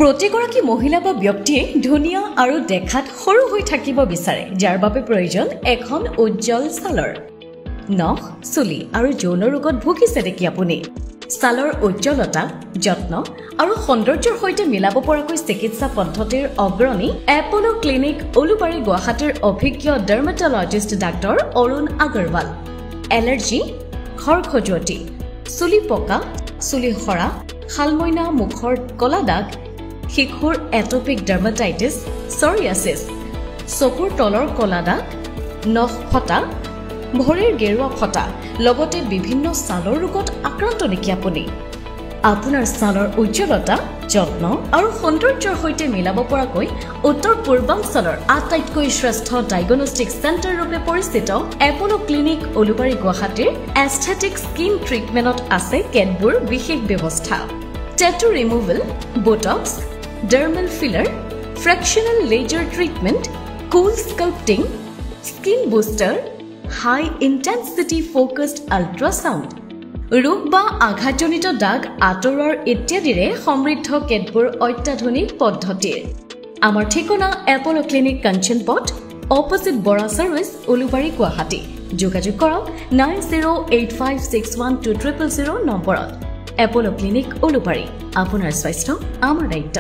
প্ৰতিগৰাকী মহিলা বা ব্যক্তিয়ে ধুনীয়া আৰু দেখাত সৰু হৈ থাকিব বিচাৰে, যাৰ বাবে প্ৰয়োজন এখন উজ্জ্বল ছালৰ। নখ, চুলি আৰু যৌন ৰোগত ভুগিছে নেকি আপুনি? ছালৰ উজ্জ্বলতা, যত্ন আৰু সৌন্দৰ্যৰ সৈতে মিলাব পৰাকৈ চিকিৎসা পদ্ধতিৰ অগ্ৰণী এপলো ক্লিনিক উলুবাৰী গুৱাহাটীৰ অভিজ্ঞ ডাৰ্মাটলজিষ্ট ডাক্তৰ অৰুণ আগৰৱাল। এলাৰ্জি, খৰ খজুৱতি, চুলি পকা, চুলি সৰা, শালমইনা, মুখৰ কলা দাগ, শিশুৰ এটপিক ডাৰ্মাটাইটিছ, ছৰিয়াছিছ, চকুৰ তলৰ কলা দাগ, নখ ফটা, ভৰিৰ গেৰুৱা ফটা, লগতে বিভিন্ন ছালৰ ৰোগত আক্ৰান্ত নেকি আপুনি? আপোনাৰ ছালৰ উজ্জ্বলতা, যত্ন আৰু সৌন্দৰ্যৰ সৈতে মিলাব পৰাকৈ উত্তৰ পূৰ্বাঞ্চলৰ আটাইতকৈ শ্ৰেষ্ঠ ডায়েগনষ্টিক চেণ্টাৰ ৰূপে পৰিচিত এপলো ক্লিনিক উলুবাৰী গুৱাহাটীৰ এস্থেটিক স্কিন ট্ৰিটমেণ্টত আছে কেতবোৰ বিশেষ ব্যৱস্থা। Tattoo removal, botox, dermal filler, fractional laser treatment, cool sculpting, skin booster, high intensity focused ultrasound, ৰোগ বা আঘাতজনিত দাগ আঁতৰোৱাৰ ইত্যাদিৰে সমৃদ্ধ কেতবোৰ অত্যাধুনিক পদ্ধতিৰ। আমাৰ ঠিকনা এপলো ক্লিনিক কাঞ্চন পথ, অপজিট বৰা চাৰ্ভিচ, উলুবাৰী গুৱাহাটী। যোগাযোগ কৰক 9085612000 নম্বৰত। এপলো ক্লিনিক উলুবাৰী, আপোনাৰ স্বাস্থ্য আমাৰ দায়িত্ব।